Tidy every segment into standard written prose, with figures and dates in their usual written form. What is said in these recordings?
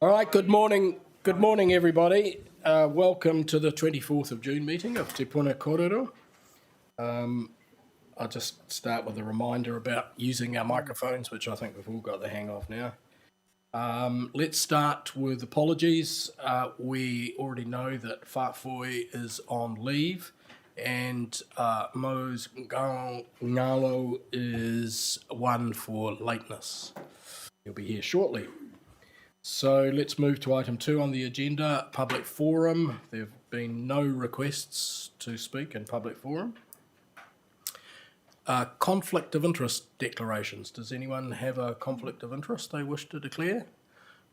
All right, good morning everybody. Welcome to the 24th of June meeting of Te Puna Kōrero. I'll just start with a reminder about using our microphones, which I think we've all got the hang of now. Let's start with apologies. We already know that Whāwhoi is on leave and Mose Ngalo is one for lateness. He'll be here shortly. So let's move to item 2 on the agenda, public forum. There have been no requests to speak in public forum. Conflict of interest declarations. Does anyone have a conflict of interest they wish to declare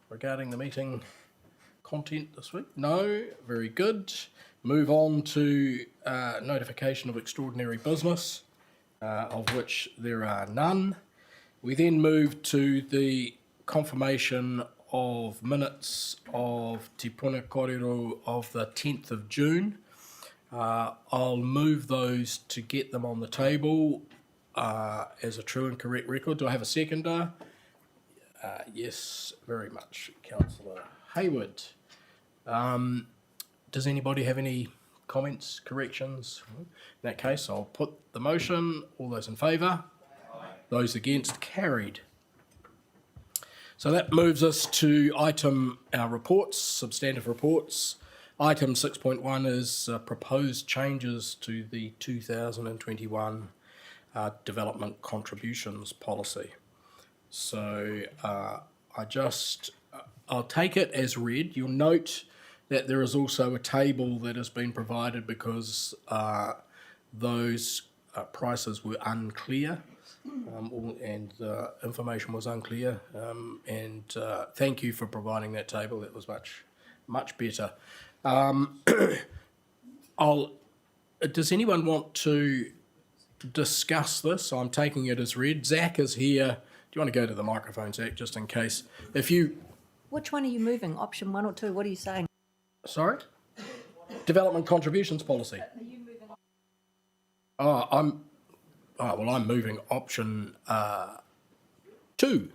regarding the meeting content this week? No, very good. Move on to notification of extraordinary business, of which there are none. We then move to the confirmation of minutes of Te Puna Kōrero of the 10th of June. I'll move those to get them on the table as a true and correct record. Do I have a seconder? Yes, very much, Councillor Hayward. Does anybody have any comments, corrections? In that case, I'll put the motion. All those in favour? Aye. Those against? Carried. So that moves us to our reports, substantive reports. Item 6.1 is proposed changes to the 2021 development contributions policy. So I'll take it as read. You'll note that there is also a table that has been provided because those prices were unclear. And the information was unclear, and thank you for providing that table. That was much better. Does anyone want to discuss this? I'm taking it as read. Zach is here. Do you want to go to the microphone, Zach, just in case? Which one are you moving? Option 1 or 2? What are you saying? Sorry? Development contributions policy. Are you moving? I'm moving option 2.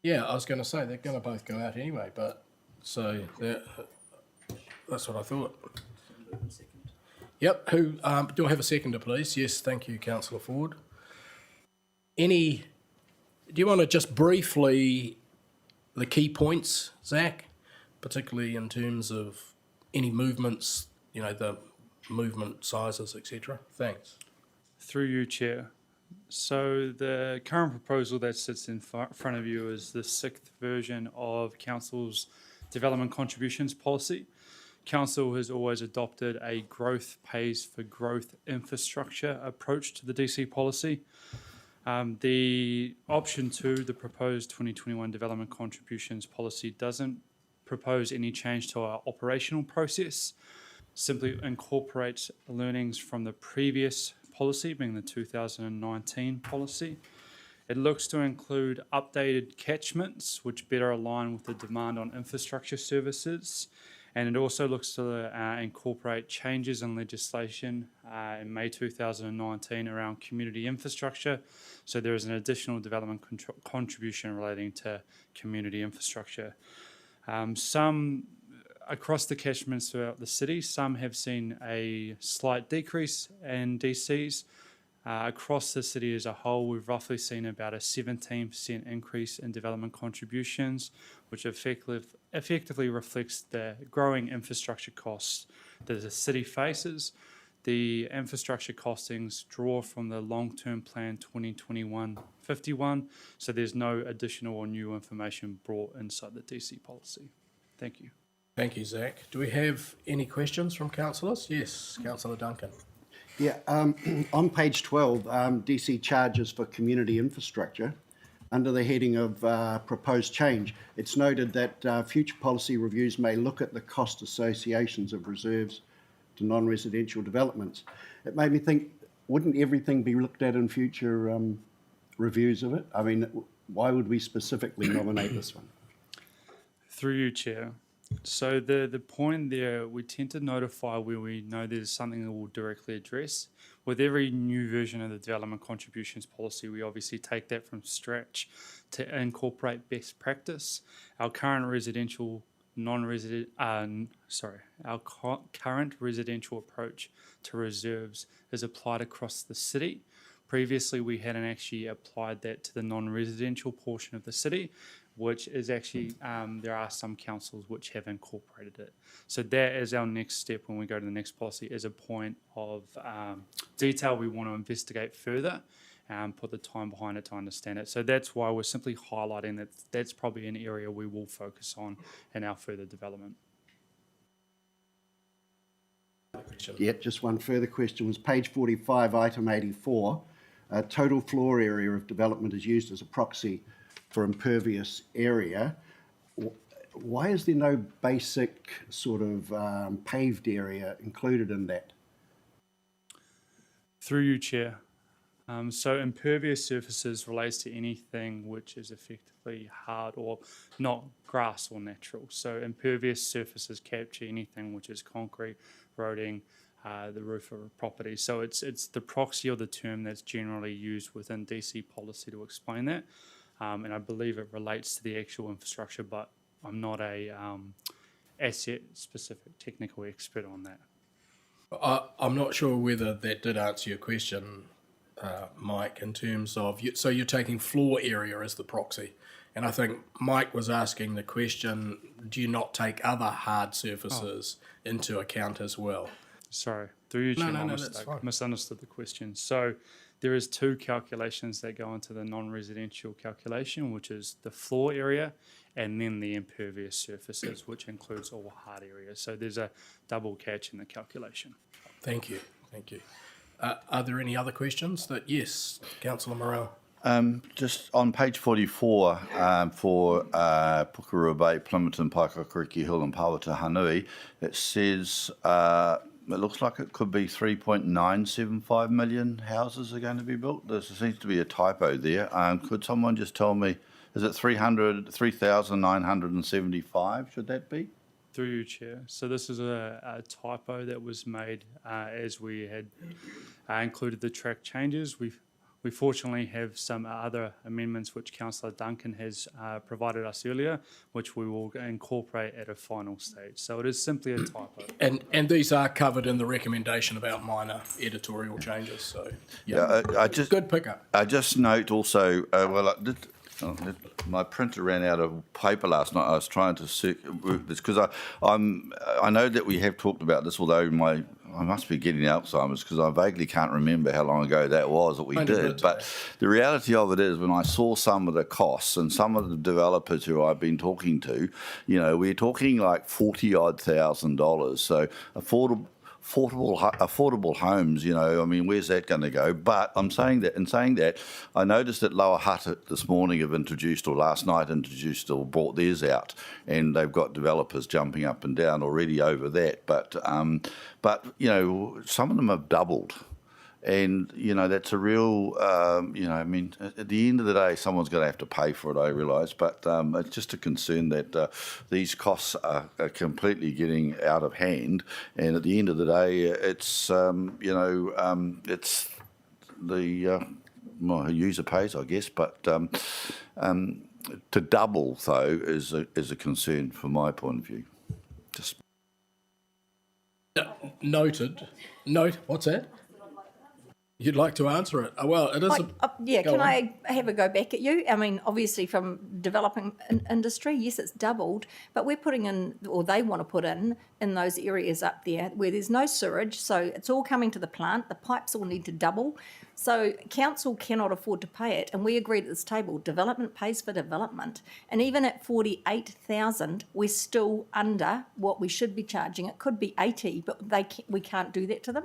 Yeah, I was going to say they're going to both go out anyway, but so that's what I thought. Yep. Who do I have a seconder, please? Yes, thank you, Councillor Ford. Do you want to just briefly the key points, Zach, particularly in terms of any movements? The movement sizes, etc. Thanks. Through you, Chair. So the current proposal that sits in front of you is the 6th version of Council's development contributions policy. Council has always adopted a growth pays for growth infrastructure approach to the DC policy. The option 2, the proposed 2021 development contributions policy, doesn't propose any change to our operational process. Simply incorporates learnings from the previous policy, being the 2019 policy. It looks to include updated catchments, which better align with the demand on infrastructure services. And it also looks to incorporate changes in legislation in May 2019 around community infrastructure. So there is an additional development contribution relating to community infrastructure. Across the catchments throughout the city, some have seen a slight decrease in DCs. Across the city as a whole, we've roughly seen about a 17% increase in development contributions, which effectively reflects the growing infrastructure costs that the city faces. The infrastructure costings draw from the long-term plan 2021-51, so there's no additional or new information brought inside the DC policy. Thank you. Thank you, Zach. Do we have any questions from councillors? Yes, Councillor Duncan. Yeah, on page 12, DC charges for community infrastructure, under the heading of proposed change, it's noted that future policy reviews may look at the cost associations of reserves to non-residential developments. It made me think, wouldn't everything be looked at in future reviews of it? I mean, why would we specifically nominate this one? Through you, Chair. So the point there, we tend to notify where we know there's something that we'll directly address. With every new version of the development contributions policy, we obviously take that from scratch to incorporate best practice. Our current residential non-resident, current residential approach to reserves is applied across the city. Previously, we hadn't actually applied that to the non-residential portion of the city, which is actually, there are some councils which have incorporated it. So that is our next step when we go to the next policy, is a point of detail we want to investigate further and put the time behind it to understand it. So that's why we're simply highlighting that that's probably an area we will focus on in our further development. Yeah, just one further question was page 45, item 84. Total floor area of development is used as a proxy for impervious area. Why is there no basic sort of paved area included in that? Through you, Chair. So impervious surfaces relates to anything which is effectively hard or not grass or natural. So impervious surfaces capture anything which is concrete, roading, the roof of a property. So it's the proxy or the term that's generally used within DC policy to explain that. And I believe it relates to the actual infrastructure, but I'm not a asset-specific technical expert on that. I'm not sure whether that did answer your question, Mike, in terms of, so you're taking floor area as the proxy. And I think Mike was asking the question, do you not take other hard surfaces into account as well? Sorry, through you, Chair, No, that's fine. misunderstood the question. So there is two calculations that go into the non-residential calculation, which is the floor area and then the impervious surfaces, which includes all hard areas. So there's a double catch in the calculation. Thank you. Are there any other questions? Yes, Councillor Morrell. Just on page 44 for Porirua Bay, Plimmerton, Paikakariki Hill and Pawata Hanui, it says it looks like it could be 3.975 million houses are going to be built. There seems to be a typo there. Could someone just tell me, is it 3,975 should that be? Through you, Chair. So this is a typo that was made as we had included the track changes. We fortunately have some other amendments which Councillor Duncan has provided us earlier, which we will incorporate at a final stage. So it is simply a typo. And these are covered in the recommendation about minor editorial changes. So I just good pickup. I just note also, my printer ran out of paper last night. I was trying to work this because I know that we have talked about this, although I must be getting Alzheimer's because I vaguely can't remember how long ago that was that we did. But the reality of it is, when I saw some of the costs and some of the developers who I've been talking to, we're talking like $40,000. So affordable homes, where's that going to go? But in saying that, I noticed that Lower Hutt this morning have introduced, or last night introduced, or brought theirs out, and they've got developers jumping up and down already over that. But some of them have doubled. And, that's a real, at the end of the day, someone's going to have to pay for it, I realise. But it's just a concern that these costs are completely getting out of hand. And at the end of the day, it's, it's the user pays, I guess. But to double, though, is a concern from my point of view. Just Noted. What's that? You'd like to answer it? Well, it is. Can I have a go back at you? I mean, obviously from developing industry, yes, it's doubled, but we're putting in, or they want to put in those areas up there where there's no sewage, so it's all coming to the plant. The pipes all need to double. So council cannot afford to pay it, and we agreed at this table, development pays for development. And even at 48,000, we're still under what we should be charging. It could be 80, but we can't do that to them.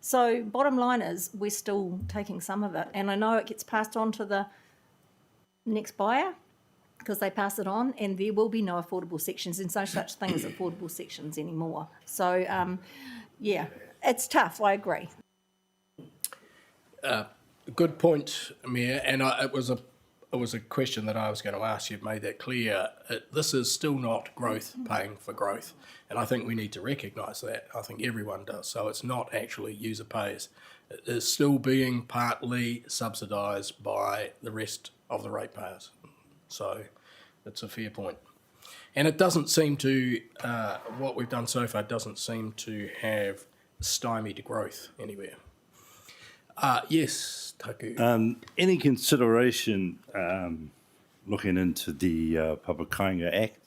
So bottom line is we're still taking some of it. And I know it gets passed on to the next buyer because they pass it on, and there will be no affordable sections. There's no such thing as affordable sections anymore. So, it's tough, I agree. Good point, Mayor. And it was it was a question that I was going to ask. You've made that clear. This is still not growth paying for growth. And I think we need to recognise that. I think everyone does. So it's not actually user pays. It is still being partly subsidised by the rest of the ratepayers. So it's a fair point. And it doesn't seem to, what we've done so far doesn't seem to have stymied growth anywhere. Yes, Taku. Any consideration looking into the Papakainga Act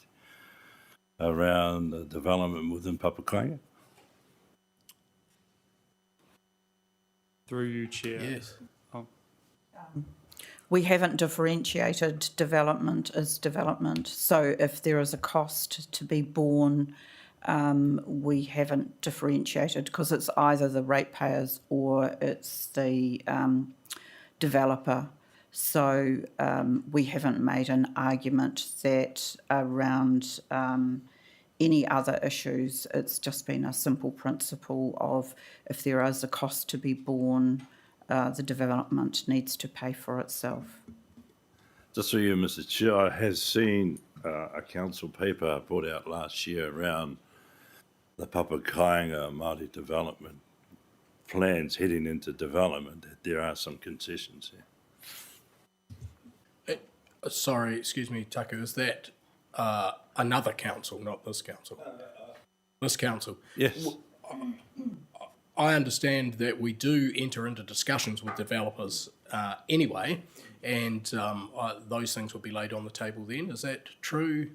around the development within Papakainga? Through you, Chair. Yes. Oh, We haven't differentiated development as development. So if there is a cost to be borne, we haven't differentiated because it's either the ratepayers or it's the developer. So we haven't made an argument that around any other issues. It's just been a simple principle of if there is a cost to be borne, the development needs to pay for itself. Just so you, Mr. Chair, I have seen a council paper brought out last year around the Papakainga Māori development plans heading into development, that there are some concessions here. Sorry, excuse me, Taku, is that another council, not this council? This council. Yes. I understand that we do enter into discussions with developers anyway, and those things will be laid on the table then. Is that true?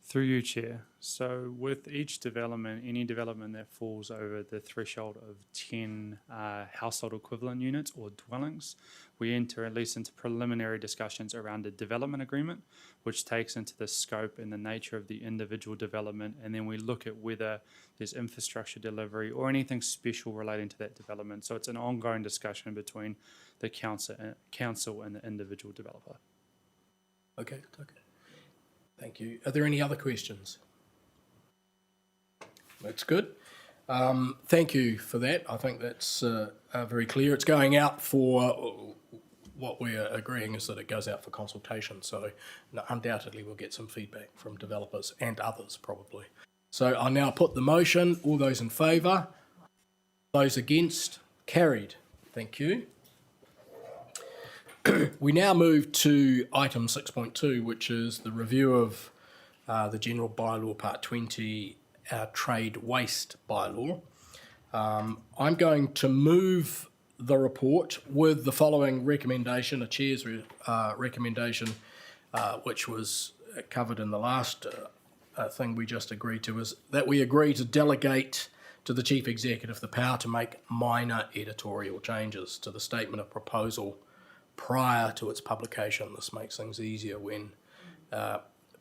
through you, Chair. So with each development, any development that falls over the threshold of 10 household equivalent units or dwellings, we enter at least into preliminary discussions around a development agreement, which takes into the scope and the nature of the individual development, and then we look at whether there's infrastructure delivery or anything special relating to that development. So it's an ongoing discussion between the council and the individual developer. Okay. Thank you. Are there any other questions? That's good. Thank you for that. I think that's very clear. It's going out for, what we're agreeing is that it goes out for consultation. So undoubtedly we'll get some feedback from developers and others probably. So I'll now put the motion. All those in favour? Those against? Carried. Thank you. We now move to item 6.2, which is the review of the General Bylaw Part 20, our Trade Waste Bylaw. I'm going to move the report with the following recommendation, a Chair's recommendation, which was covered in the last thing we just agreed to, is that we agree to delegate to the Chief Executive the power to make minor editorial changes to the statement of proposal prior to its publication. This makes things easier when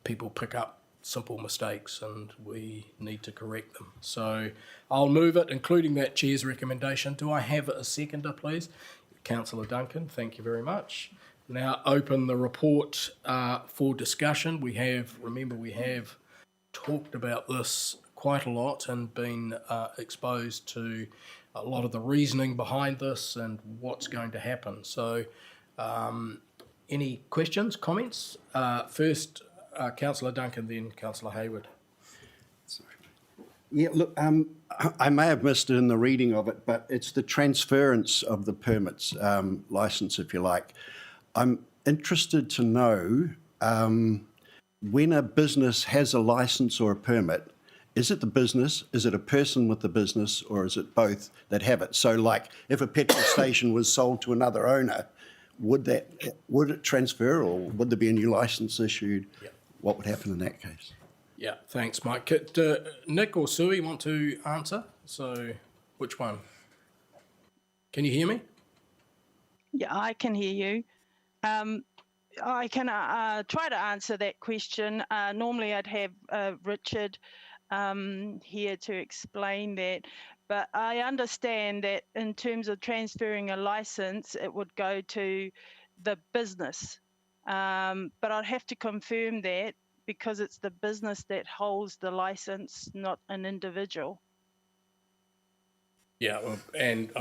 people pick up simple mistakes and we need to correct them. So I'll move it, including that Chair's recommendation. Do I have a seconder, please? Councillor Duncan, thank you very much. Now open the report for discussion. We have talked about this quite a lot and been exposed to a lot of the reasoning behind this and what's going to happen. So any questions, comments? First, Councillor Duncan, then Councillor Hayward. Yeah, look, I may have missed it in the reading of it, but it's the transference of the permits, licence, if you like. I'm interested to know when a business has a licence or a permit, is it the business, is it a person with the business, or is it both that have it? So like if a petrol station was sold to another owner, would it transfer, or would there be a new licence issued? Yep. What would happen in that case? Yeah, thanks, Mike. Nick or Sui want to answer? So which one? Can you hear me? Yeah, I can hear you. I can try to answer that question. Normally I'd have Richard here to explain that, but I understand that in terms of transferring a license, it would go to the business. But I'd have to confirm that because it's the business that holds the license, not an individual. Yeah, well, and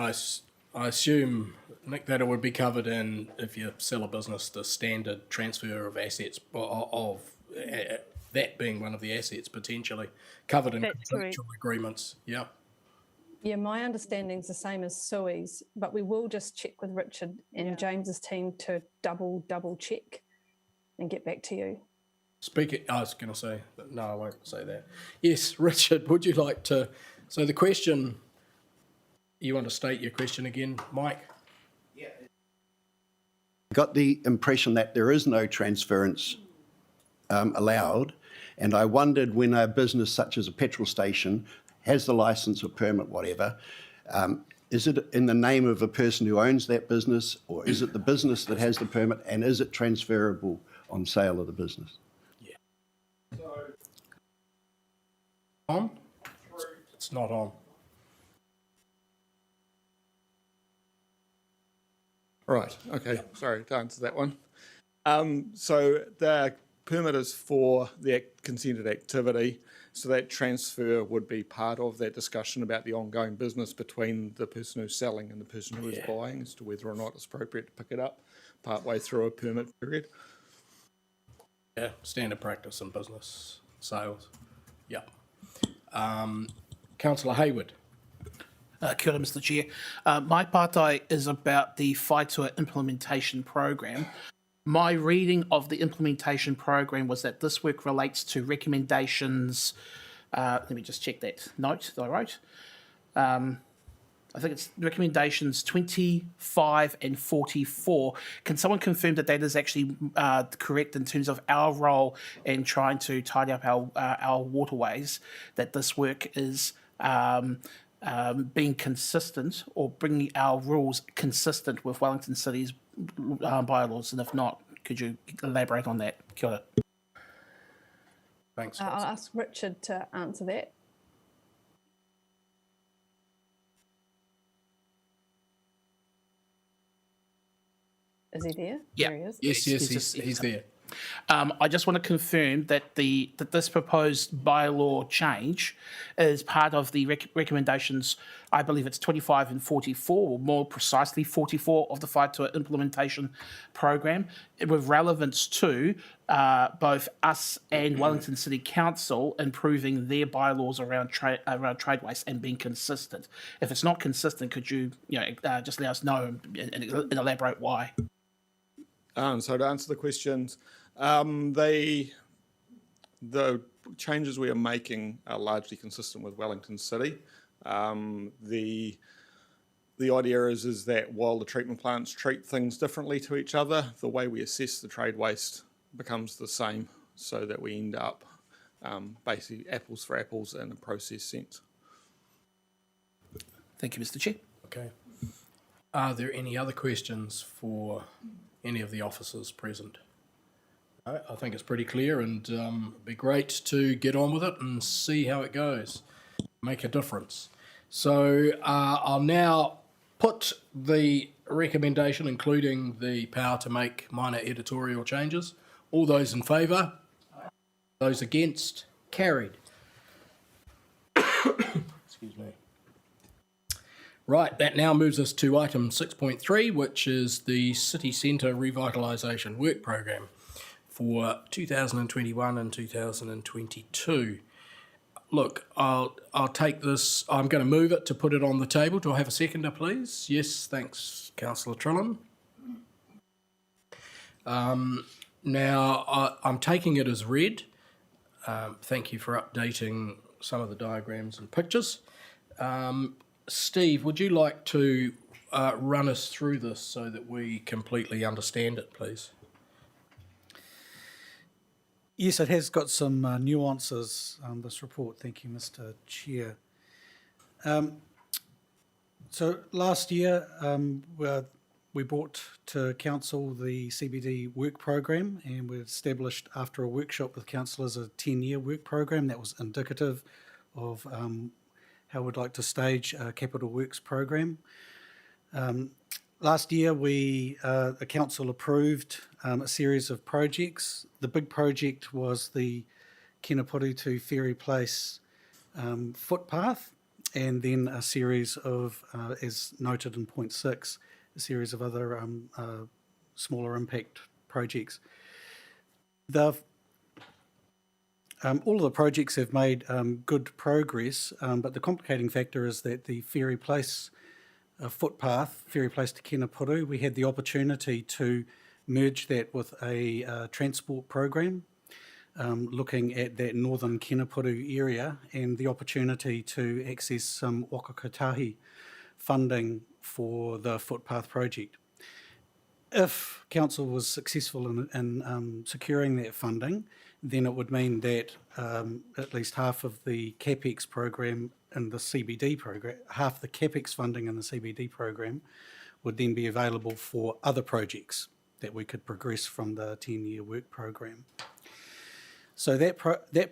I assume, Nick, that it would be covered in, if you sell a business, the standard transfer of assets of that being one of the assets potentially covered in That's correct. contractual agreements. Yeah. Yeah, my understanding's the same as Sue's, but we will just check with Richard and James's team to double check and get back to you. I was going to say, no, I won't say that. Yes, Richard, would you like to? So the question, you want to state your question again, Mike? Got the impression that there is no transference allowed, and I wondered when a business such as a petrol station has the license or permit, whatever, is it in the name of a person who owns that business, or is it the business that has the permit, and is it transferable on sale of the business? Yeah. On? It's not on. Right, okay, sorry to answer that one. So the permit is for the consented activity, so that transfer would be part of that discussion about the ongoing business between the person who's selling and the person who is buying as to whether or not it's appropriate to pick it up partway through a permit period. Yeah, standard practice in business sales. Yeah. Councillor Hayward. Kia ora, Mr. Chair. My partai is about the Whaitua implementation program. My reading of the implementation program was that this work relates to recommendations. Let me just check that note that I wrote. I think it's recommendations 25 and 44. Can someone confirm that that is actually correct in terms of our role in trying to tidy up our waterways, that this work is being consistent or bringing our rules consistent with Wellington City's bylaws, and if not, could you elaborate on that? Kia ora. Thanks. I'll ask Richard to answer that. Is he there? Yeah. There he is. Yes, he's there. I just want to confirm that this proposed bylaw change is part of the recommendations. I believe it's 25 and 44, or more precisely 44 of the Whaitua implementation program, with relevance to both us and Wellington City Council improving their bylaws around trade waste and being consistent. If it's not consistent, could you just let us know and elaborate why? So to answer the questions, the changes we are making are largely consistent with Wellington City. The idea is that while the treatment plants treat things differently to each other, the way we assess the trade waste becomes the same, so that we end up basically apples for apples in a process sense. Thank you, Mr. Chair. Okay. Are there any other questions for any of the officers present? No, I think it's pretty clear, and it'd be great to get on with it and see how it goes. Make a difference. So I'll now put the recommendation, including the power to make minor editorial changes. All those in favour? Those against? Carried. Excuse me. Right, that now moves us to item 6.3, which is the City Centre Revitalisation Work Program for 2021 and 2022. Look, I'll take this. I'm going to move it to put it on the table. Do I have a seconder, please? Yes, thanks, Councillor Trillin. Now, I'm taking it as read. Thank you for updating some of the diagrams and pictures. Steve, would you like to run us through this so that we completely understand it, please? Yes, it has got some nuances, this report. Thank you, Mr. Chair. So last year, we brought to Council the CBD Work Program, and we established, after a workshop with councillors, a 10-year work program that was indicative of how we'd like to stage a capital works program. Last year, the council approved a series of projects. The big project was the Kenapori to Ferry Place footpath, and then a series of, as noted in point 6, a series of other smaller impact projects. All of the projects have made good progress, but the complicating factor is that the Ferry Place footpath, Ferry Place to Kenapuru, we had the opportunity to merge that with a transport program, looking at that northern Kenapuru area and the opportunity to access some Wakakotahi funding for the footpath project. If council was successful in securing that funding, then it would mean that at least half of the CAPEX program in the CBD program, half the CAPEX funding in the CBD program would then be available for other projects that we could progress from the 10-year work program. So that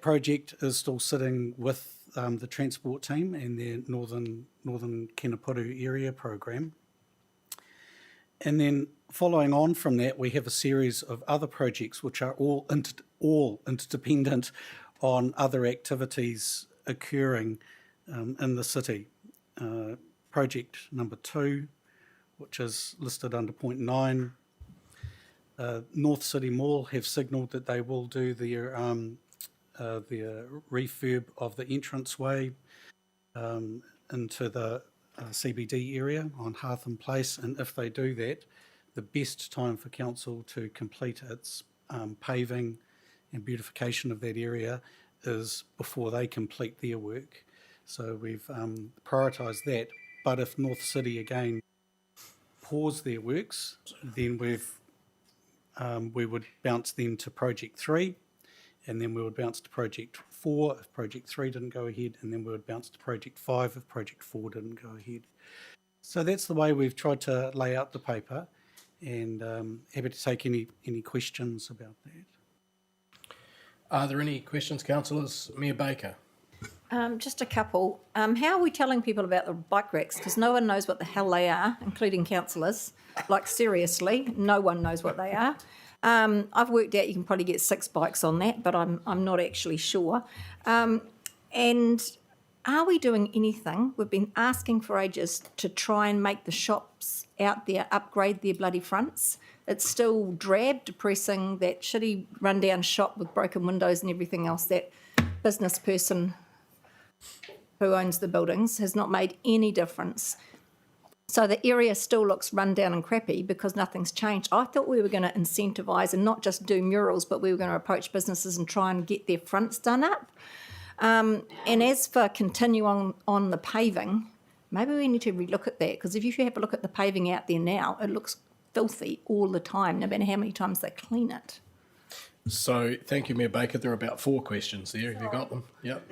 project is still sitting with the transport team and their northern Kenapuru area program. And then following on from that, we have a series of other projects which are all interdependent on other activities occurring in the city. Project number 2, which is listed under point 9, North City Mall have signalled that they will do their refurb of the entranceway into the CBD area on Hartham Place, and if they do that, the best time for council to complete its paving and beautification of that area is before they complete their work. So we've prioritised that. But if North City again pause their works, then we would bounce them to Project 3, and then we would bounce to Project 4 if Project 3 didn't go ahead, and then we would bounce to Project 5 if Project 4 didn't go ahead. So that's the way we've tried to lay out the paper, and happy to take any questions about that. Are there any questions, councillors? Mayor Baker. Just a couple. How are we telling people about the bike racks? Because no one knows what the hell they are, including councillors. Like, seriously, no one knows what they are. I've worked out you can probably get 6 bikes on that, but I'm not actually sure. And are we doing anything? We've been asking for ages to try and make the shops out there upgrade their bloody fronts. It's still drab, depressing, that shitty rundown shop with broken windows and everything else. That business person who owns the buildings has not made any difference. So the area still looks run down and crappy because nothing's changed. I thought we were going to incentivise and not just do murals, but we were going to approach businesses and try and get their fronts done up. And as for continuing on the paving, maybe we need to relook at that, because if you have a look at the paving out there now, it looks filthy all the time, no matter how many times they clean it. So thank you, Mayor Baker. There are about 4 questions there. Have you got them? Yep.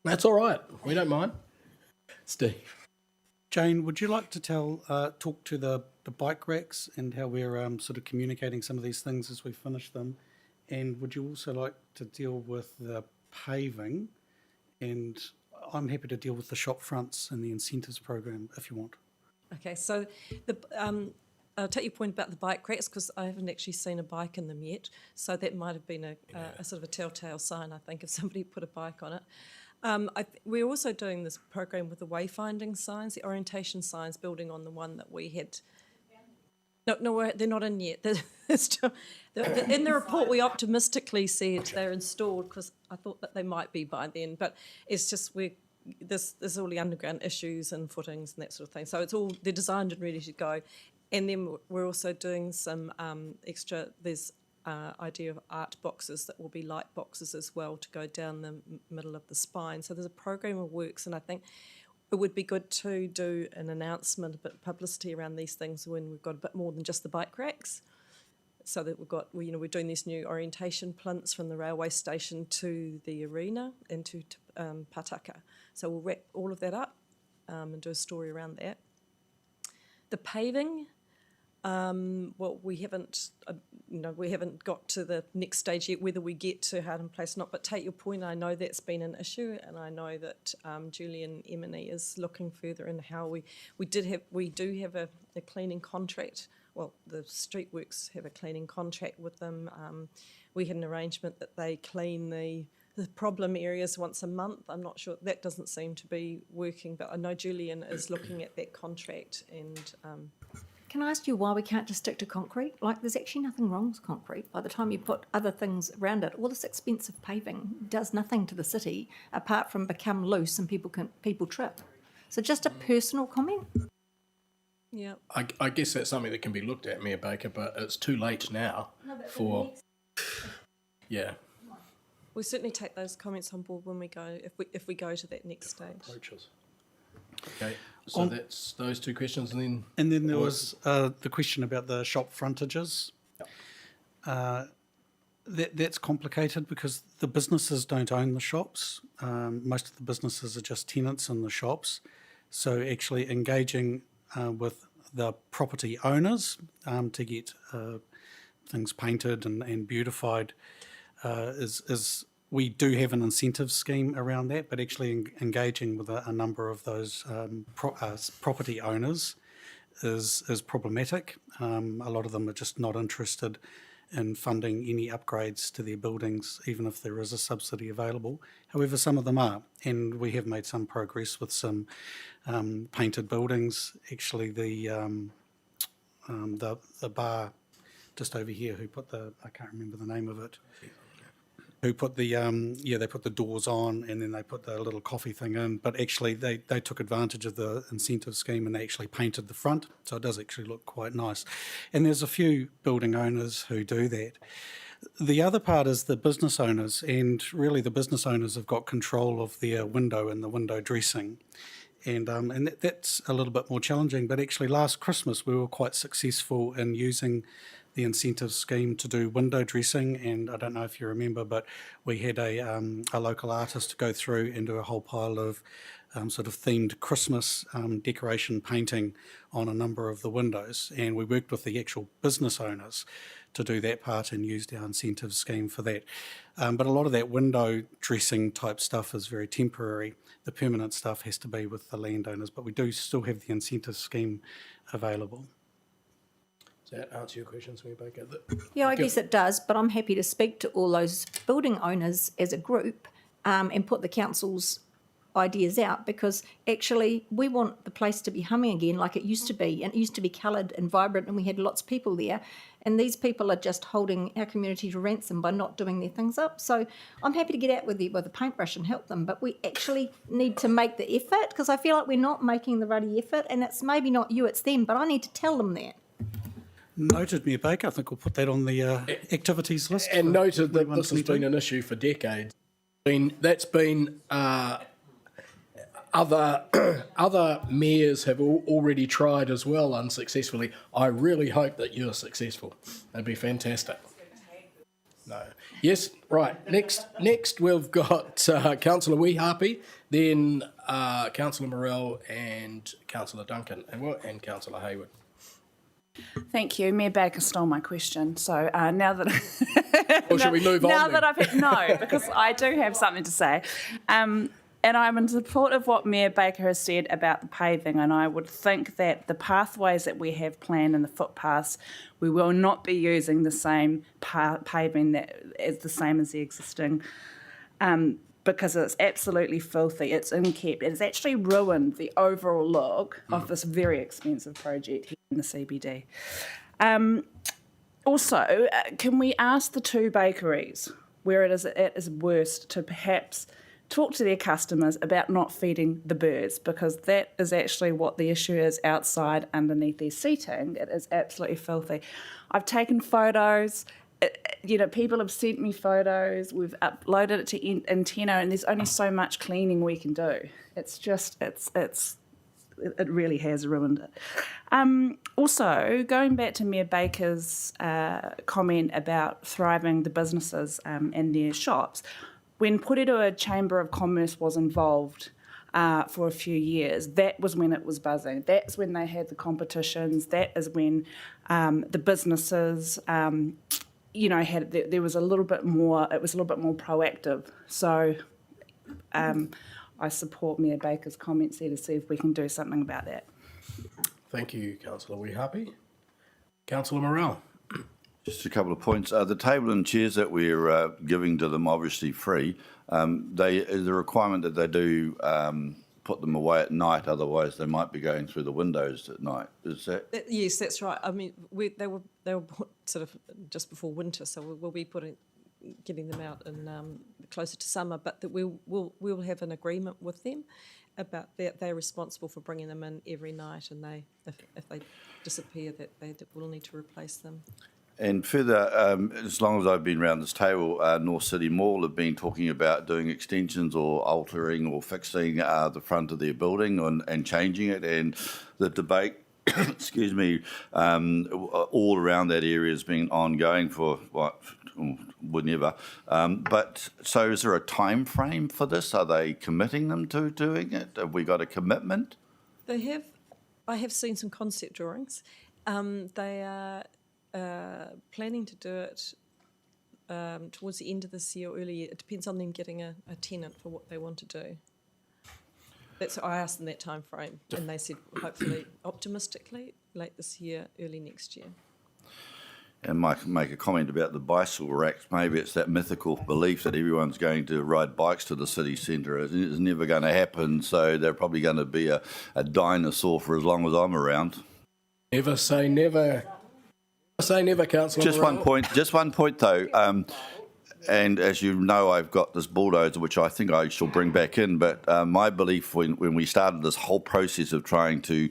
That's all right. We don't mind. Steve. Jane, would you like to talk to the bike racks and how we're sort of communicating some of these things as we finish them? And would you also like to deal with the paving? And I'm happy to deal with the shop fronts and the incentives program if you want. Okay, so I'll take your point about the bike racks, because I haven't actually seen a bike in them yet. So that might have been a sort of a telltale sign, I think, if somebody put a bike on it. We're also doing this program with the wayfinding signs, the orientation signs, building on the one that we had. No, they're not in yet. They're still, in the report, we optimistically said they're installed, because I thought that they might be by then. But it's just there's all the underground issues and footings and that sort of thing. So they're designed and ready to go. And then we're also doing some extra. There's idea of art boxes that will be light boxes as well to go down the middle of the spine. So there's a program of works, and I think it would be good to do an announcement, a bit of publicity around these things when we've got a bit more than just the bike racks. So that we're doing these new orientation plinths from the railway station to the arena and to Pataka. So we'll wrap all of that up and do a story around that. The paving. We haven't got to the next stage yet, whether we get to Harden Place or not, but take your point, I know that's been an issue, and I know that Julian Emini is looking further in how we do have a cleaning contract. Well, the Streetworks have a cleaning contract with them. We had an arrangement that they clean the the problem areas once a month. I'm not sure, that doesn't seem to be working, but I know Julian is looking at that contract and Can I ask you why we can't just stick to concrete? Like, there's actually nothing wrong with concrete. By the time you put other things around it, all this expensive paving does nothing to the city apart from become loose and people trip. So just a personal comment. yeah. I guess that's something that can be looked at, Mayor Baker, but it's too late now for. Yeah. We'll certainly take those comments on board when we go, if we go to that next stage. Approaches. Okay, so that's those two questions, and then. And then there was the question about the shop frontages. That's complicated because the businesses don't own the shops. Most of the businesses are just tenants in the shops. So actually engaging with the property owners to get things painted and beautified is we do have an incentive scheme around that, but actually engaging with a number of those property owners is problematic. A lot of them are just not interested in funding any upgrades to their buildings, even if there is a subsidy available. However, some of them are, and we have made some progress with some painted buildings. Actually, the bar just over here, who put I can't remember the name of it, who put they put the doors on and then they put the little coffee thing in, but actually they took advantage of the incentive scheme and they actually painted the front, so it does actually look quite nice. And there's a few building owners who do that. The other part is the business owners, and really the business owners have got control of their window and the window dressing. And that's a little bit more challenging, but actually last Christmas we were quite successful in using the incentive scheme to do window dressing, and I don't know if you remember, but we had a local artist go through and do a whole pile of sort of themed Christmas decoration painting on a number of the windows, and we worked with the actual business owners to do that part and used our incentive scheme for that. But a lot of that window dressing type stuff is very temporary. The permanent stuff has to be with the landowners, but we do still have the incentive scheme available. Does that answer your questions, Mayor Baker? Yeah, I guess it does, but I'm happy to speak to all those building owners as a group and put the council's ideas out, because actually we want the place to be humming again like it used to be, and it used to be coloured and vibrant and we had lots of people there, and these people are just holding our community to ransom by not doing their things up. So I'm happy to get out with a paintbrush and help them, but we actually need to make the effort, because I feel like we're not making the ruddy effort, and it's maybe not you, it's them, but I need to tell them that. Noted, Mayor Baker. I think we'll put that on the activities list. And noted that this has been an issue for decades. That's been other mayors have already tried as well unsuccessfully. I really hope that you're successful. That'd be fantastic. No. Yes, right. Next we've got Councillor Weehapi, then Councillor Morell and Councillor Duncan and Councillor Hayward. Thank you. Mayor Baker stole my question. So now that Or should we move on? Now then? that I've no, because I do have something to say, and I'm in support of what Mayor Baker has said about the paving. And I would think that the pathways that we have planned and the footpaths, we will not be using the same paving that is the same as the existing. Because it's absolutely filthy, it's unkept. It's actually ruined the overall look of this very expensive project here in the CBD. Also, can we ask the two bakeries where it is at its worst to perhaps talk to their customers about not feeding the birds, because that is actually what the issue is outside underneath their seating. It is absolutely filthy. I've taken photos. People have sent me photos. We've uploaded it to Antenna, and there's only so much cleaning we can do. It's just, it really has ruined it. Also, going back to Mayor Baker's comment about thriving the businesses and their shops, when Porirua Chamber of Commerce was involved for a few years, that was when it was buzzing. That's when they had the competitions. That is when the businesses. There was a little bit more. It was a little bit more proactive. So, I support Mayor Baker's comments there to see if we can do something about that. Thank you, Councillor Weehapi. Councillor Morell. Just a couple of points. The table and chairs that we're giving to them, obviously free, is a requirement that they do put them away at night, otherwise they might be going through the windows at night. Is that? Yes, that's right. I mean, they were bought sort of just before winter, so we'll be getting them out in closer to summer. But that we'll have an agreement with them about that they're responsible for bringing them in every night, and if they disappear, that they will need to replace them. And further, as long as I've been around this table, North City Mall have been talking about doing extensions or altering or fixing the front of their building and changing it. And the debate, excuse me, all around that area has been ongoing for whenever. But so is there a time frame for this? Are they committing them to doing it? Have we got a commitment? They have. I have seen some concept drawings. They are planning to do it towards the end of this year or early. It depends on them getting a tenant for what they want to do. I asked them that time frame, and they said hopefully, optimistically, late this year, early next year. And Mike make a comment about the bicycle racks. Maybe it's that mythical belief that everyone's going to ride bikes to the city centre. It's never going to happen, so they're probably going to be a dinosaur for as long as I'm around. Never say never. Say never, Councillor. Just one point though. And as you know, I've got this bulldozer, which I think I shall bring back in. But my belief when we started this whole process of trying to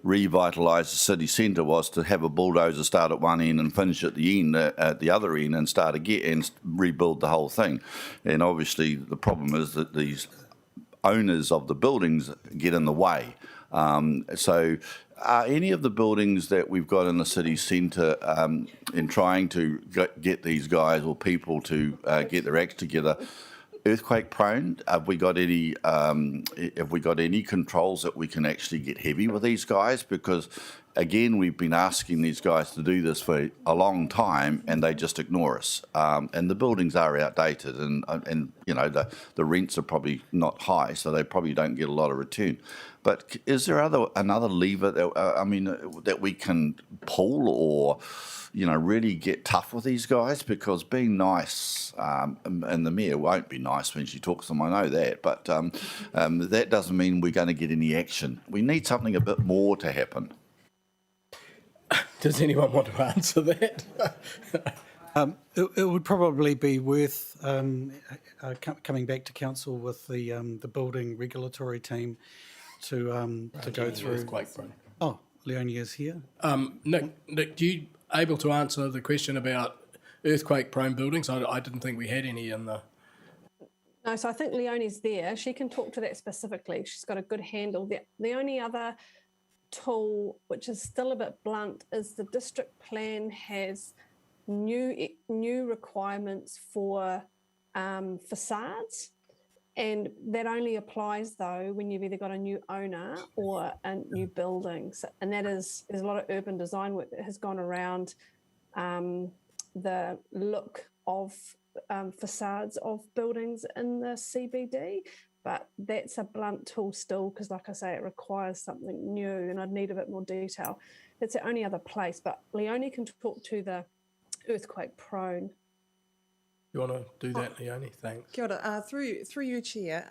revitalise the city centre was to have a bulldozer start at one end and finish at the end, at the other end, and start again and rebuild the whole thing. And obviously, the problem is that these owners of the buildings get in the way. So are any of the buildings that we've got in the city centre in trying to get these guys or people to get their acts together earthquake prone? Have we got any controls that we can actually get heavy with these guys? Because again, we've been asking these guys to do this for a long time, and they just ignore us. And the buildings are outdated, and you know the rents are probably not high, so they probably don't get a lot of return. But is there another lever that that we can pull, or really get tough with these guys? Because being nice, and the mayor won't be nice when she talks to them, I know that, but that doesn't mean we're going to get any action. We need something a bit more to happen. Does anyone want to answer that? It would probably be worth coming back to council with the building regulatory team to go through. Earthquake prone. Oh, Leonie is here. Nick, do you able to answer the question about earthquake prone buildings? I didn't think we had any in the. No, so I think Leonie's there. She can talk to that specifically. She's got a good handle. The only other tool, which is still a bit blunt, is the district plan has new requirements for facades, and that only applies though when you've either got a new owner or a new building. So, and there's a lot of urban design work that has gone around the look of facades of buildings in the CBD. But that's a blunt tool still, because like I say, it requires something new, and I'd need a bit more detail. That's the only other place, but Leonie can talk to the earthquake prone. You want to do that, Leonie? Thanks. Kia ora. Through you, Chair.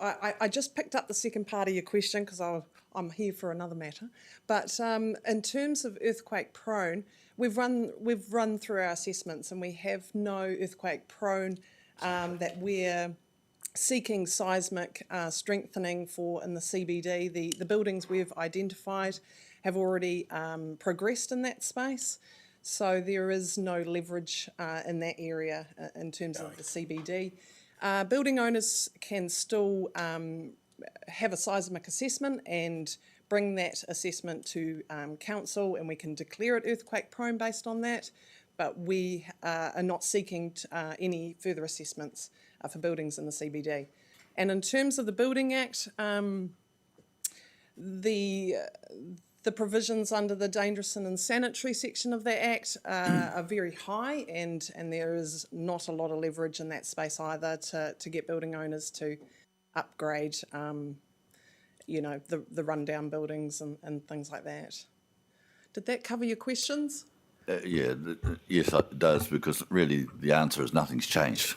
I just picked up the second part of your question because I'm here for another matter. But in terms of earthquake prone, we've run through our assessments, and we have no earthquake prone that we're seeking seismic strengthening for in the CBD. The buildings we've identified have already progressed in that space, so there is no leverage in that area in terms of the CBD. Building owners can still have a seismic assessment and bring that assessment to council, and we can declare it earthquake prone based on that, but we are not seeking any further assessments for buildings in the CBD. And in terms of the Building Act, the provisions under the dangerous and unsanitary section of that Act are very high, and there is not a lot of leverage in that space either to get building owners to upgrade, the rundown buildings and things like that. Did that cover your questions? Yes, it does, because really the answer is nothing's changed.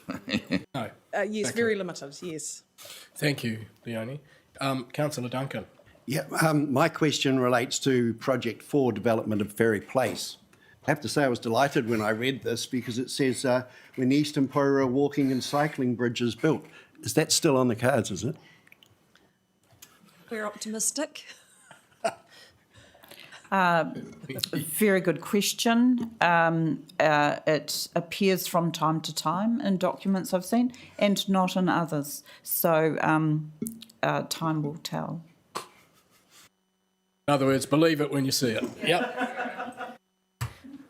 No. Yes, very limited, yes. Thank you, Leonie. Councillor Duncan. Yeah, my question relates to Project 4 development of Ferry Place. I have to say I was delighted when I read this because it says when the Eastern Porirua walking and cycling bridge is built. Is that still on the cards, is it? We're optimistic. Very good question. It appears from time to time in documents I've seen and not in others. So time will tell. In other words, believe it when you see it. Yep.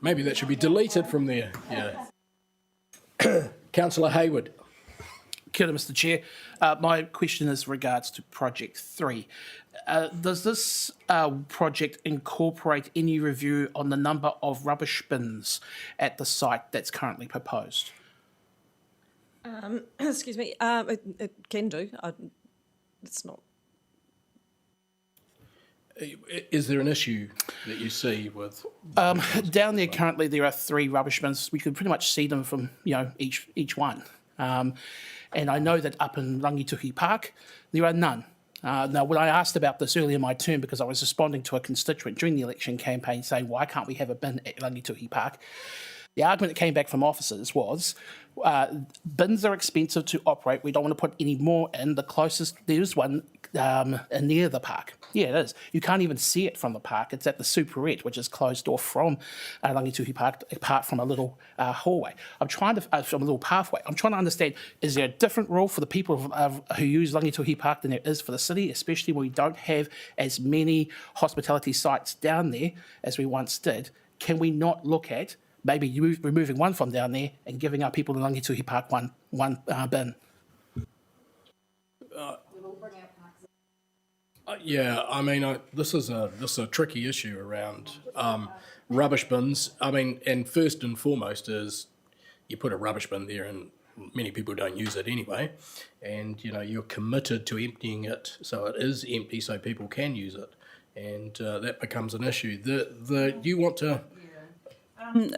Maybe that should be deleted from there. Yeah. Councillor Hayward. Kia ora, Mr. Chair. My question is regards to Project 3. Does this project incorporate any review on the number of rubbish bins at the site that's currently proposed? Excuse me. It can do. It's not. Is there an issue that you see with? Down there currently there are 3 rubbish bins. We could pretty much see them from each one. And I know that up in Rangituhi Park there are none. Now, when I asked about this earlier in my term, because I was responding to a constituent during the election campaign saying, why can't we have a bin at Rangituhi Park? The argument that came back from officers was, bins are expensive to operate. We don't want to put any more in. The closest, there's one near the park. Yeah, it is. You can't even see it from the park. It's at the Superette, which is closed off from Rangituhi Park, apart from a little hallway. From a little pathway. I'm trying to understand, is there a different rule for the people who use Rangituhi Park than there is for the city, especially when we don't have as many hospitality sites down there as we once did? Can we not look at maybe removing one from down there and giving our people in Rangituhi Park one bin? Yeah, I mean, this is a tricky issue around rubbish bins. I mean, and first and foremost is you put a rubbish bin there, and many people don't use it anyway, and you're committed to emptying it so it is empty so people can use it, and that becomes an issue. You want to.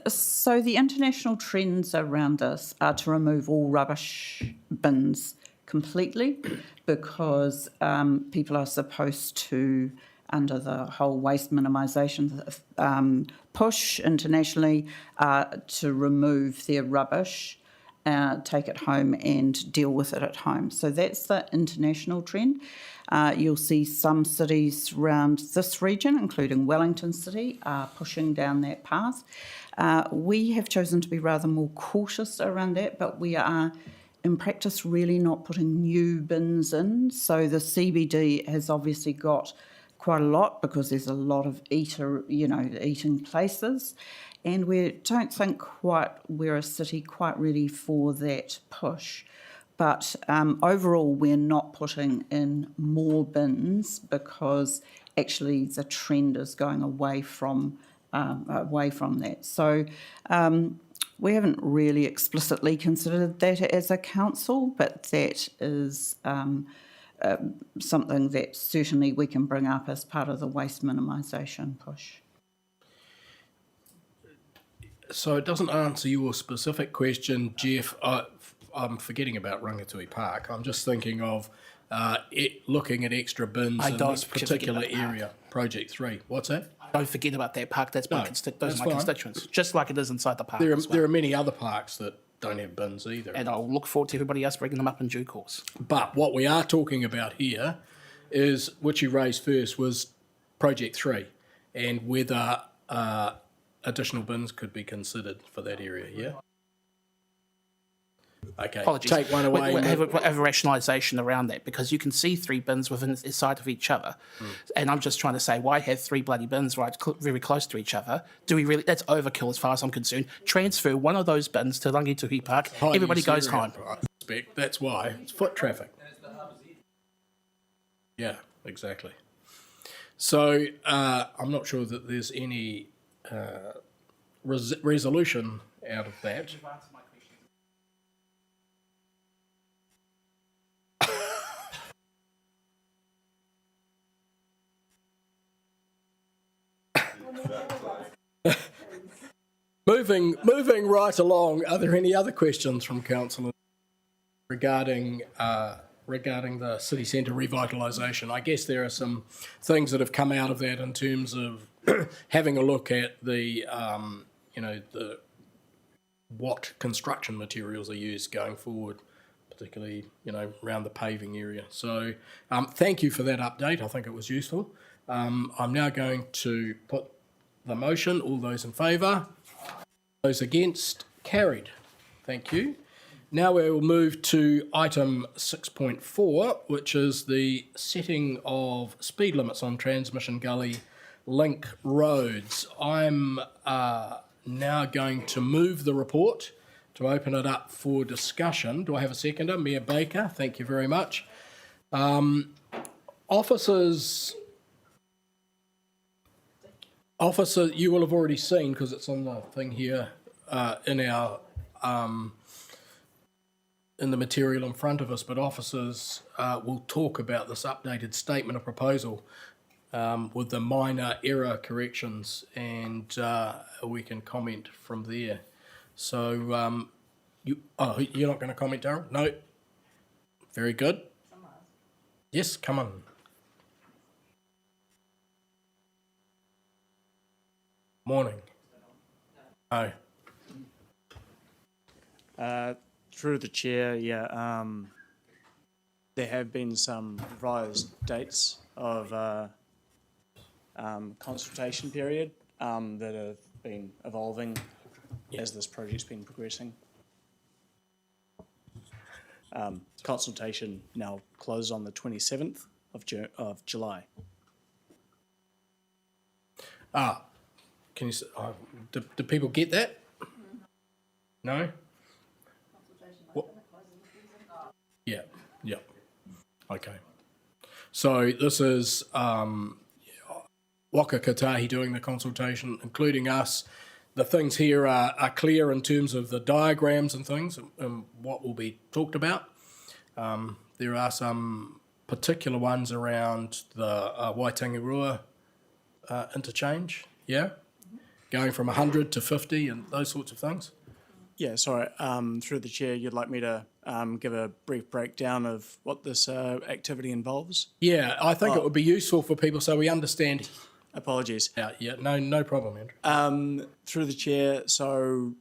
So the international trends around this are to remove all rubbish bins completely, because people are supposed to, under the whole waste minimisation push internationally, to remove their rubbish, take it home and deal with it at home. So that's the international trend. You'll see some cities around this region, including Wellington City, are pushing down that path. We have chosen to be rather more cautious around that, but we are in practice really not putting new bins in. So the CBD has obviously got quite a lot because there's a lot of eating places, and we don't think we're a city quite ready for that push. But overall, we're not putting in more bins because actually the trend is going away from that. So we haven't really explicitly considered that as a council, but that is something that certainly we can bring up as part of the waste minimisation push. So it doesn't answer your specific question, Jeff. I'm forgetting about Rangituhi Park. I'm just thinking of looking at extra bins in this particular area, Project 3. What's that? Don't forget about that park. Those are my constituents, just like it is inside the park. There are many other parks that don't have bins either. And I'll look forward to everybody else bringing them up in due course. But what we are talking about here is, which you raised first, was Project 3 and whether additional bins could be considered for that area, yeah? Okay, apologies. Take one away. We have a rationalisation around that, because you can see 3 bins within sight of each other. And I'm just trying to say, why have 3 bloody bins very close to each other? Do we really? That's overkill as far as I'm concerned. Transfer one of those bins to Rangituhi Park, everybody goes home. That's why. It's foot traffic. Yeah, exactly. So I'm not sure that there's any resolution out of that. Moving right along, are there any other questions from councillors regarding the city centre revitalisation? I guess there are some things that have come out of that in terms of having a look at the what construction materials are used going forward, particularly around the paving area. So thank you for that update. I think it was useful. I'm now going to put the motion. All those in favour? Those against? Carried. Thank you. Now we will move to item 6.4, which is the setting of speed limits on Transmission Gully link roads. I'm now going to move the report to open it up for discussion. Do I have a seconder? Mayor Baker, thank you very much. Officers, you will have already seen, because it's on the thing here in our in the material in front of us, but officers will talk about this updated statement of proposal with the minor error corrections, and we can comment from there. So you're not going to comment, Darren? No. Very good. Yes, come on. Morning. No. Through the chair, there have been some revised dates of consultation period that have been evolving as this project's been progressing. Consultation now closes on the 27th of July. Can you? Do people get that? No. Yeah. Okay. So this is Waka Kotahi doing the consultation, including us. The things here are clear in terms of the diagrams and things and what will be talked about. There are some particular ones around the Waitangi interchange, going from 100 to 50 and those sorts of things. Yeah, sorry. Through the chair, you'd like me to give a brief breakdown of what this activity involves? Yeah, I think it would be useful for people so we understand. Apologies. Yeah, no problem, Andrew. Through the chair, so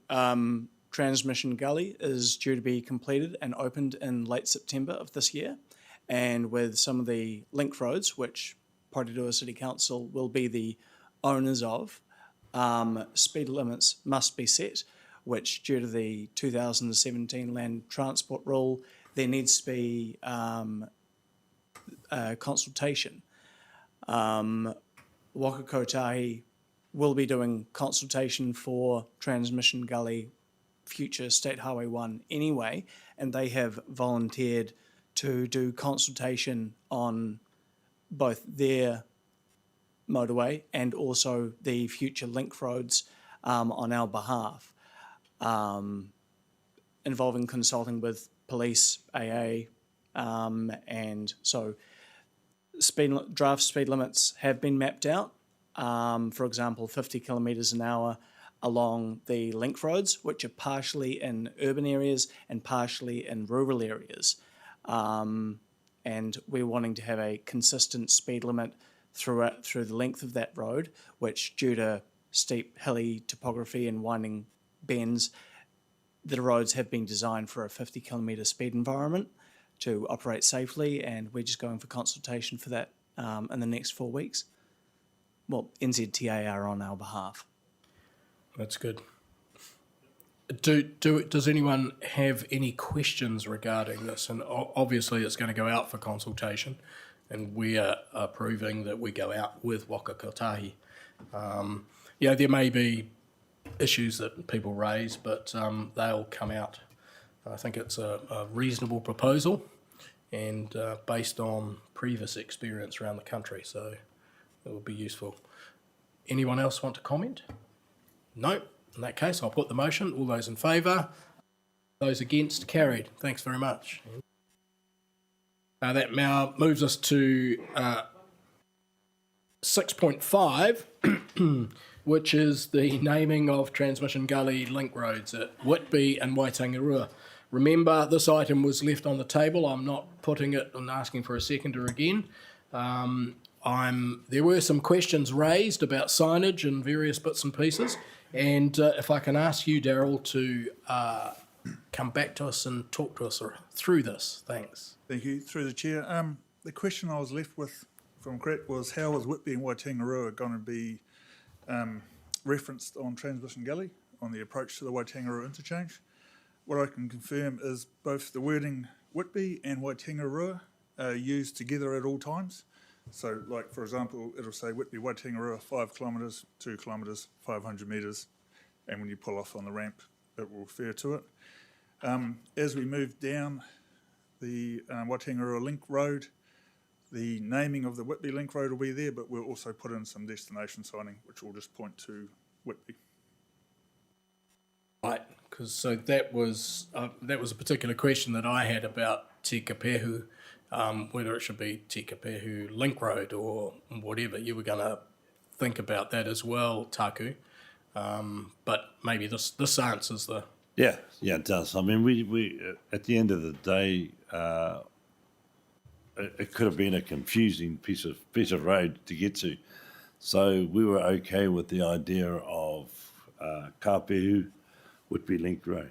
Transmission Gully is due to be completed and opened in late September of this year, and with some of the link roads, which Porirua City Council will be the owners of, speed limits must be set, which due to the 2017 Land Transport Rule, there needs to be consultation. Waka Kotahi will be doing consultation for Transmission Gully future State Highway 1 anyway, and they have volunteered to do consultation on both their motorway and also the future link roads on our behalf, involving consulting with police, AA, and so draft speed limits have been mapped out. For example, 50 kilometres an hour along the link roads, which are partially in urban areas and partially in rural areas. And we're wanting to have a consistent speed limit through the length of that road, which due to steep hilly topography and winding bends, the roads have been designed for a 50 kilometre speed environment to operate safely, and we're just going for consultation for that in the next 4 weeks. Well, NZTA are on our behalf. That's good. Does anyone have any questions regarding this? And obviously it's going to go out for consultation, and we are approving that we go out with Waka Kotahi. There may be issues that people raise, but they'll come out. I think it's a reasonable proposal and based on previous experience around the country, so it will be useful. Anyone else want to comment? No. In that case, I'll put the motion. All those in favour? Those against? Carried. Thanks very much. That now moves us to 6.5, which is the naming of transmission gully link roads at Whitby and Waitangi. Remember, this item was left on the table. I'm not putting it and asking for a seconder again. There were some questions raised about signage and various bits and pieces, and if I can ask you, Daryl, to come back to us and talk to us through this. Thanks. Thank you. Through the chair. The question I was left with from Cret was how was Whitby and Waitangi going to be referenced on Transmission Gully on the approach to the Waitangi interchange? What I can confirm is both the wording Whitby and Waitangi are used together at all times. So, like, for example, it'll say Whitby, Waitangi 5 kilometres, 2 kilometres, 500 metres, and when you pull off on the ramp, it will refer to it. As we move down the Waitangi Link Road, the naming of the Whitby Link Road will be there, but we'll also put in some destination signing, which will just point to Whitby. Right, because so that was a particular question that I had about Te Kapehu, whether it should be Te Kapehu Link Road or whatever. You were going to think about that as well, Taku, but maybe this answers the... Yeah, it does. I mean, we at the end of the day, it could have been a confusing piece of road to get to. So we were okay with the idea of Kapehu Whitby Link Road.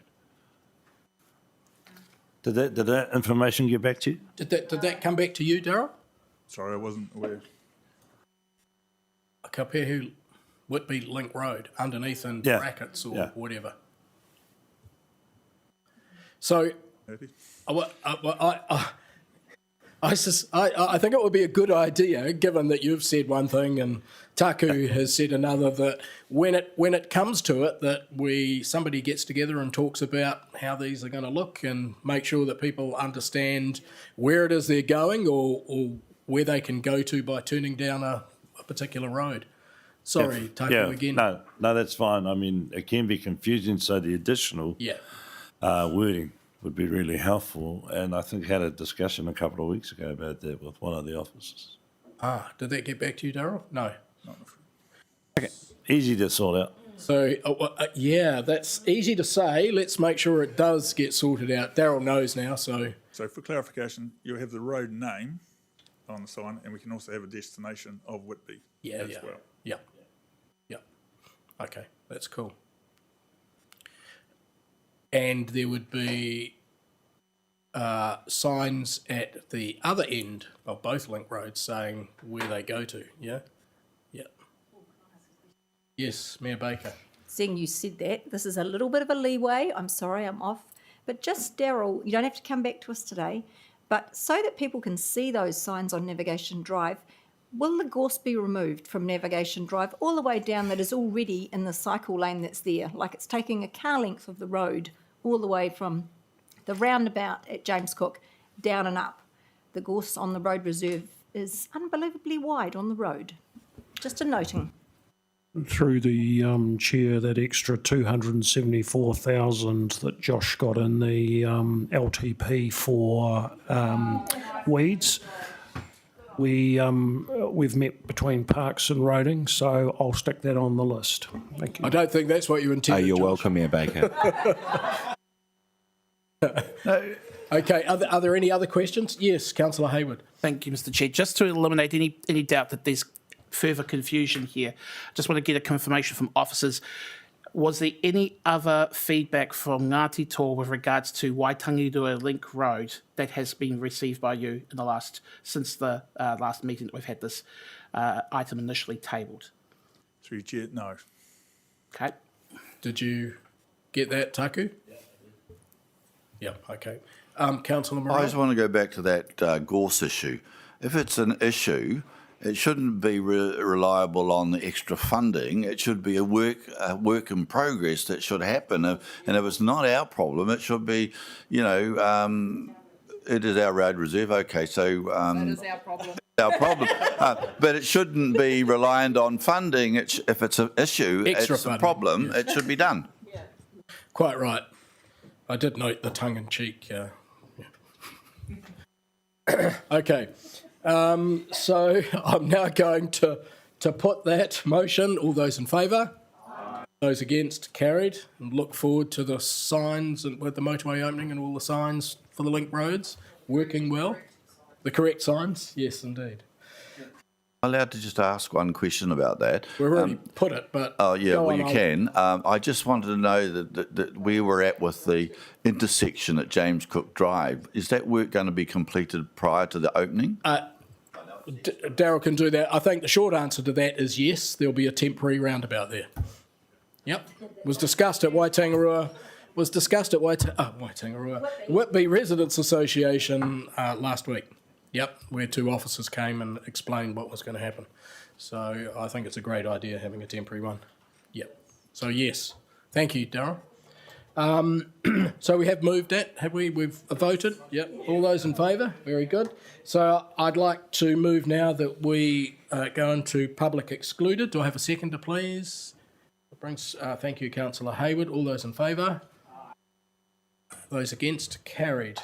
Did that information get back to you? Did that come back to you, Daryl? Sorry, I wasn't aware. Kapehu Whitby Link Road, underneath in brackets or whatever. So, I think it would be a good idea, given that you've said one thing and Taku has said another, that when it comes to it, that somebody gets together and talks about how these are going to look and make sure that people understand where it is they're going or where they can go to by turning down a particular road. Sorry, Taku again. No, that's fine. I mean, it can be confusing, so the additional wording would be really helpful. And I think I had a discussion a couple of weeks ago about that with one of the officers. Did that get back to you, Daryl? No. Okay, easy to sort out. So, that's easy to say. Let's make sure it does get sorted out. Daryl knows now, so... So for clarification, you'll have the road name on the sign, and we can also have a destination of Whitby as well. Yeah. Okay, that's cool. And there would be signs at the other end of both link roads saying where they go to, yeah? Yes, Mayor Baker. Seeing you said that, this is a little bit of a leeway. I'm sorry, I'm off. But just, Daryl, you don't have to come back to us today, but so that people can see those signs on Navigation Drive, will the gorse be removed from Navigation Drive all the way down that is already in the cycle lane that's there? Like it's taking a car length of the road all the way from the roundabout at James Cook down and up. The gorse on the road reserve is unbelievably wide on the road. Just a noting. Through the chair, that extra 274,000 that Josh got in the LTP for weeds, we've met between Parks and Roading, so I'll stick that on the list. Thank you. I don't think that's what you intended. You're Josh. welcome, Mayor Baker. Okay, are there any other questions? Yes, Councillor Hayward. Thank you, Mr. Chair. Just to eliminate any doubt that there's further confusion here, just want to get a confirmation from officers. Was there any other feedback from Ngāti Toa with regards to Waitangi Link Road that has been received by you in since the last meeting that we've had this item initially tabled? Through Chair, no. Okay. Did you get that, Taku? Yeah, okay. Councillor Moreau? I just want to go back to that gorse issue. If it's an issue, it shouldn't be reliable on the extra funding. It should be a work in progress that should happen. And if it's not our problem, it should be, it is our road reserve. Okay, so that is our problem. Our problem, but it shouldn't be reliant on funding. If it's an issue, Extra it's funding, a problem. It should be done. Quite right. I did note the tongue-in-cheek. Okay. So I'm now going to to put that motion. All those in favour? Those against? Carried. And look forward to the signs and with the motorway opening and all the signs for the link roads working well. The correct signs? Yes, indeed. Allowed to just ask one question about that? We've already put it, but oh yeah, go well on, you can. I just wanted to know that where we're at with the intersection at James Cook Drive. Is that work going to be completed prior to the opening? Darryl can do that. I think the short answer to that is yes. There'll be a temporary roundabout there. Yep, was discussed at Waitangi. Whitby Residents Association last week. Yep, where two officers came and explained what was going to happen. So I think it's a great idea having a temporary one. Yep. So yes, thank you, Darryl. So we have moved that, have we? We've voted. Yep. All those in favour? Very good. So I'd like to move now that we go into public excluded. Do I have a seconder, please? Thank you, Councillor Hayward. All those in favour? Those against? Carried.